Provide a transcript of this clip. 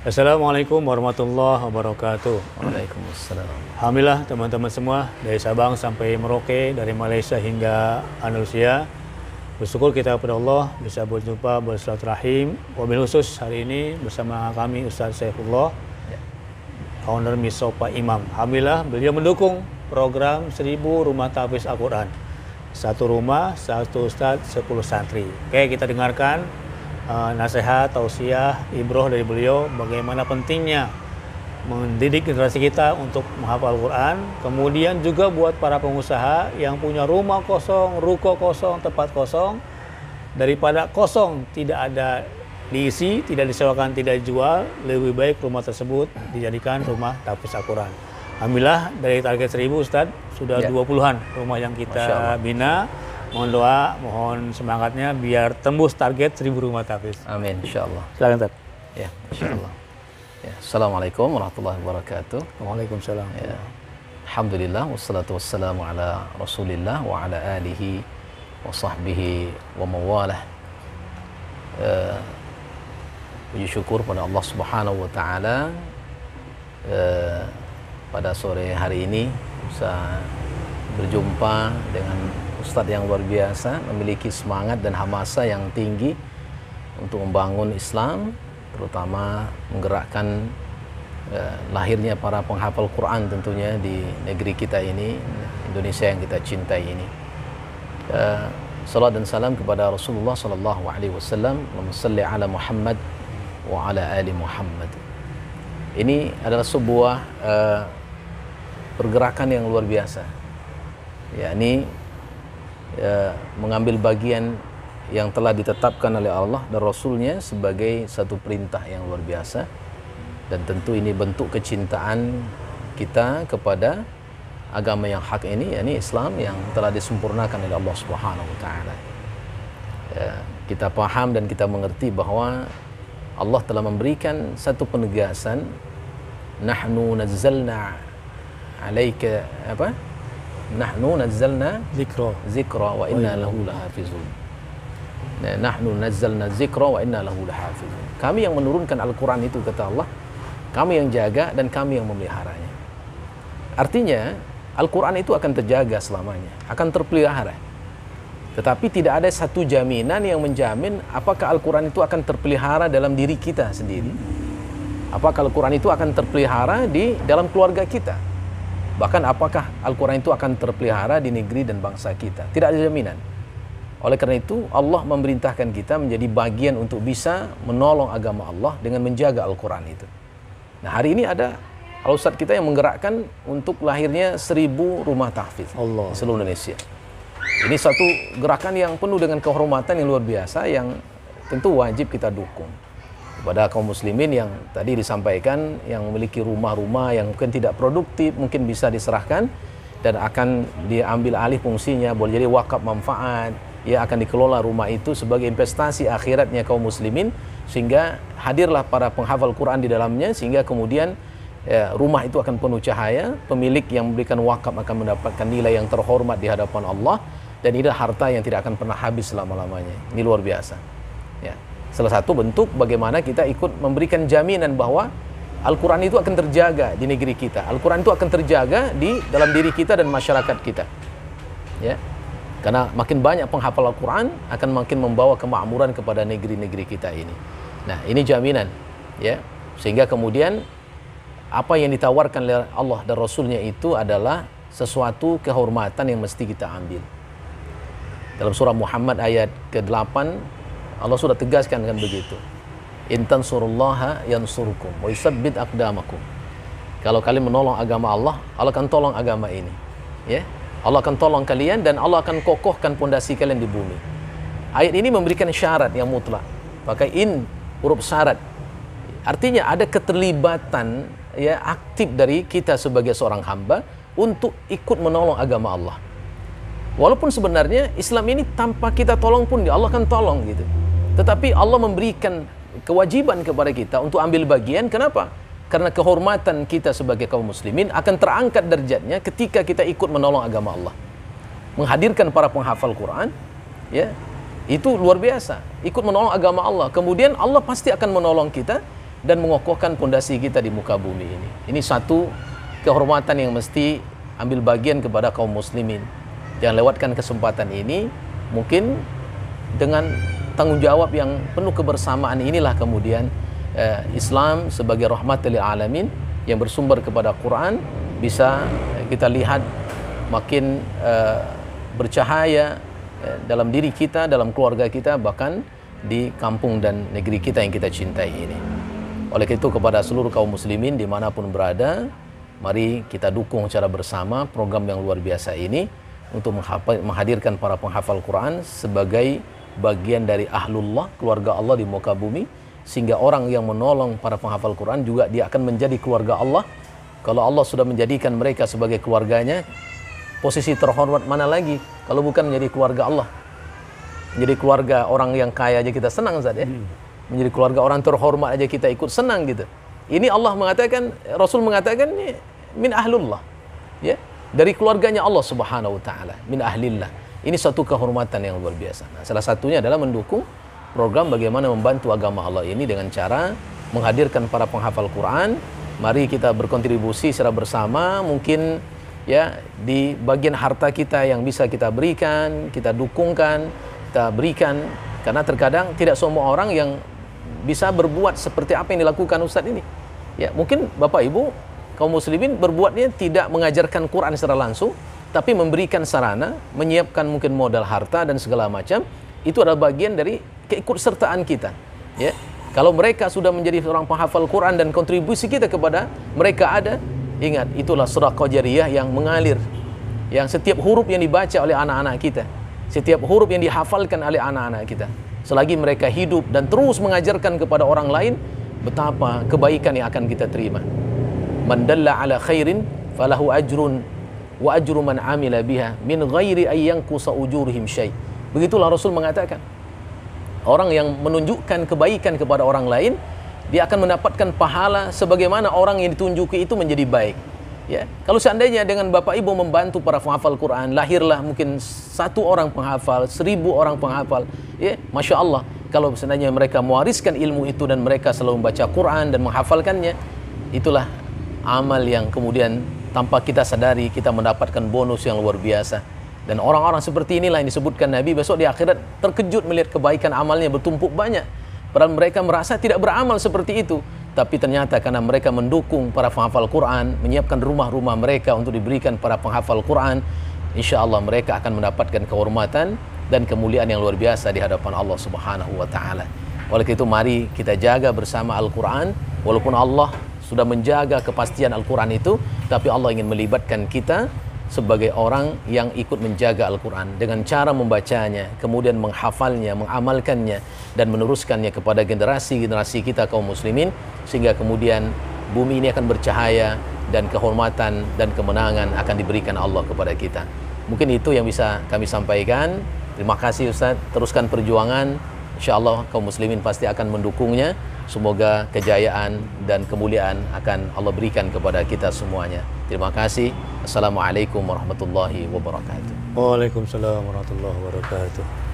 Assalamualaikum warahmatullahi wabarakatuh. Waalaikumsalam. Alhamdulillah teman-teman semua dari Sabang sampai Merauke, dari Malaysia hingga Andalusia. Bersyukur kita kepada Allah bisa berjumpa bersilaturahim. Wabil khusus hari ini bersama kami Ustaz Saifullah, founder Misopa Imam. Alhamdulillah beliau mendukung program 1000 rumah tahfiz Al-Quran. Satu rumah, satu ustaz, 10 santri. Oke, kita dengarkan nasihat, tausiah, ibroh dari beliau bagaimana pentingnya mendidik generasi kita untuk menghafal Al-Quran. Kemudian juga buat para pengusaha yang punya rumah kosong, ruko kosong, tempat kosong, daripada kosong tidak ada diisi, tidak disewakan, tidak dijual, lebih baik rumah tersebut dijadikan rumah tahfiz Al-Quran. Alhamdulillah dari target 1000 Ustadz sudah 20-an rumah yang kita bina. Mohon doa, mohon semangatnya biar tembus target 1000 rumah tahfiz. Amin, insyaallah. Silakan Ustaz. Ya, insyaallah. Ya, Assalamualaikum warahmatullahi wabarakatuh. Waalaikumsalam. Ya. Alhamdulillah wassalatu wassalamu ala Rasulillah wa ala alihi wa sahbihi wa mawalah. Puji syukur pada Allah Subhanahu wa taala pada sore hari ini bisa berjumpa dengan Ustadz yang luar biasa, memiliki semangat dan hamasa yang tinggi untuk membangun Islam, terutama menggerakkan lahirnya para penghafal Quran tentunya di negeri kita ini, Indonesia yang kita cintai ini. Salat dan salam kepada Rasulullah sallallahu alaihi wasallam, Allahumma shalli ala Muhammad wa ala ali Muhammad. Ini adalah sebuah pergerakan yang luar biasa. Yakni mengambil bagian yang telah ditetapkan oleh Allah dan Rasulnya sebagai satu perintah yang luar biasa, dan tentu ini bentuk kecintaan kita kepada agama yang hak ini, yakni Islam yang telah disempurnakan oleh Allah Subhanahu wa taala. Kita paham dan kita mengerti bahwa Allah telah memberikan satu penegasan, nahnu nazzalna alaika apa? Nahnu nazzalna zikra wa inna lahu lahafizun. Nahnu nazzalna zikra wa inna lahu lahafizun. Kami yang menurunkan Al-Quran itu, kata Allah, kami yang jaga dan kami yang memeliharanya. Artinya Al-Quran itu akan terjaga selamanya, akan terpelihara. Tetapi tidak ada satu jaminan yang menjamin apakah Al-Quran itu akan terpelihara dalam diri kita sendiri, apakah Al-Quran itu akan terpelihara di dalam keluarga kita, bahkan apakah Al-Quran itu akan terpelihara di negeri dan bangsa kita. Tidak ada jaminan. Oleh karena itu Allah memerintahkan kita menjadi bagian untuk bisa menolong agama Allah dengan menjaga Al-Quran itu. Nah, hari ini ada Al-Ustadz kita yang menggerakkan untuk lahirnya 1000 rumah tahfiz di seluruh Indonesia. Ini satu gerakan yang penuh dengan kehormatan yang luar biasa, yang tentu wajib kita dukung. Kepada kaum muslimin yang tadi disampaikan, yang memiliki rumah-rumah yang mungkin tidak produktif, mungkin bisa diserahkan dan akan diambil alih fungsinya, boleh jadi wakaf manfaat, ya akan dikelola rumah itu sebagai investasi akhiratnya kaum muslimin, sehingga hadirlah para penghafal Quran di dalamnya, sehingga kemudian rumah itu akan penuh cahaya, pemilik yang memberikan wakaf akan mendapatkan nilai yang terhormat di hadapan Allah, dan ini harta yang tidak akan pernah habis selama-lamanya. Ini luar biasa. Ya. Salah satu bentuk bagaimana kita ikut memberikan jaminan bahwa Al-Quran itu akan terjaga di negeri kita. Al-Quran itu akan terjaga di dalam diri kita dan masyarakat kita. Ya. Karena makin banyak penghafal Al-Quran akan makin membawa kemakmuran kepada negeri-negeri kita ini. Nah, ini jaminan. Ya. Sehingga kemudian apa yang ditawarkan oleh Allah dan Rasulnya itu adalah sesuatu kehormatan yang mesti kita ambil. Dalam surah Muhammad ayat ke-8 Allah sudah tegaskan kan begitu. In tansurullaha yansurkum wa yusabbit aqdamakum. Kalau kalian menolong agama Allah, Allah akan tolong agama ini. Ya. Allah akan tolong kalian dan Allah akan kokohkan pondasi kalian di bumi. Ayat ini memberikan syarat yang mutlak. Pakai in huruf syarat. Artinya ada keterlibatan ya aktif dari kita sebagai seorang hamba untuk ikut menolong agama Allah. Walaupun sebenarnya Islam ini tanpa kita tolong pun Allah akan tolong gitu. Tetapi Allah memberikan kewajiban kepada kita untuk ambil bagian. Kenapa? Karena kehormatan kita sebagai kaum muslimin akan terangkat derajatnya ketika kita ikut menolong agama Allah. Menghadirkan para penghafal Quran, ya, itu luar biasa. Ikut menolong agama Allah. Kemudian Allah pasti akan menolong kita dan mengokohkan pondasi kita di muka bumi ini. Ini satu kehormatan yang mesti ambil bagian kepada kaum muslimin. Jangan lewatkan kesempatan ini. Mungkin dengan tanggung jawab yang penuh kebersamaan inilah kemudian Islam sebagai rahmatul lil alamin yang bersumber kepada Quran bisa kita lihat makin bercahaya dalam diri kita, dalam keluarga kita, bahkan di kampung dan negeri kita yang kita cintai ini. Oleh itu kepada seluruh kaum muslimin dimanapun berada, mari kita dukung secara bersama program yang luar biasa ini untuk menghadirkan para penghafal Quran sebagai bagian dari ahlullah, keluarga Allah di muka bumi, sehingga orang yang menolong para penghafal Quran juga dia akan menjadi keluarga Allah. Kalau Allah sudah menjadikan mereka sebagai keluarganya, posisi terhormat mana lagi kalau bukan menjadi keluarga Allah? Menjadi keluarga orang yang kaya aja kita senang, Ustaz, ya. Menjadi keluarga orang terhormat aja kita ikut senang gitu. Ini Allah mengatakan, Rasul mengatakan min ahlullah, ya, dari keluarganya Allah Subhanahu wa taala, min ahlillah. Ini satu kehormatan yang luar biasa. Nah, salah satunya adalah mendukung program bagaimana membantu agama Allah ini dengan cara menghadirkan para penghafal Quran. Mari kita berkontribusi secara bersama, mungkin ya di bagian harta kita yang bisa kita berikan, kita dukungkan, kita berikan, karena terkadang tidak semua orang yang bisa berbuat seperti apa yang dilakukan Ustadz ini. Ya, mungkin Bapak Ibu kaum muslimin berbuatnya tidak mengajarkan Quran secara langsung, tapi memberikan sarana, menyiapkan mungkin modal harta dan segala macam. Itu adalah bagian dari keikutsertaan kita. Ya, kalau mereka sudah menjadi seorang penghafal Quran dan kontribusi kita kepada mereka ada, ingat itulah sedekah jariyah yang mengalir, yang setiap huruf yang dibaca oleh anak-anak kita, setiap huruf yang dihafalkan oleh anak-anak kita, selagi mereka hidup dan terus mengajarkan kepada orang lain, betapa kebaikan yang akan kita terima. Man dalla ala khairin falahu ajrun wa ajru man amila biha min ghairi ay yanqusa ujurihim syai'. Begitulah Rasul mengatakan. Orang yang menunjukkan kebaikan kepada orang lain, dia akan mendapatkan pahala sebagaimana orang yang ditunjuki itu menjadi baik. Ya, kalau seandainya dengan Bapak Ibu membantu para penghafal Quran, lahirlah mungkin 1 orang penghafal, 1000 orang penghafal, ya, Masya Allah. Kalau seandainya mereka mewariskan ilmu itu dan mereka selalu membaca Quran dan menghafalkannya, itulah amal yang kemudian tanpa kita sadari kita mendapatkan bonus yang luar biasa. Dan orang-orang seperti inilah yang disebutkan Nabi besok di akhirat terkejut melihat kebaikan amalnya bertumpuk banyak. Padahal mereka merasa tidak beramal seperti itu. Tapi ternyata karena mereka mendukung para penghafal Quran, menyiapkan rumah-rumah mereka untuk diberikan para penghafal Quran, insya Allah mereka akan mendapatkan kehormatan dan kemuliaan yang luar biasa di hadapan Allah Subhanahu wa taala. Oleh itu mari kita jaga bersama Al-Quran. Walaupun Allah sudah menjaga kepastian Al-Quran itu, tapi Allah ingin melibatkan kita sebagai orang yang ikut menjaga Al-Quran dengan cara membacanya, kemudian menghafalnya, mengamalkannya, dan meneruskannya kepada generasi-generasi kita kaum muslimin, sehingga kemudian bumi ini akan bercahaya dan kehormatan dan kemenangan akan diberikan Allah kepada kita. Mungkin itu yang bisa kami sampaikan. Terima kasih Ustaz, teruskan perjuangan. InsyaAllah kaum muslimin pasti akan mendukungnya. Semoga kejayaan dan kemuliaan akan Allah berikan kepada kita semuanya. Terima kasih. Assalamualaikum warahmatullahi wabarakatuh. Waalaikumsalam warahmatullahi wabarakatuh.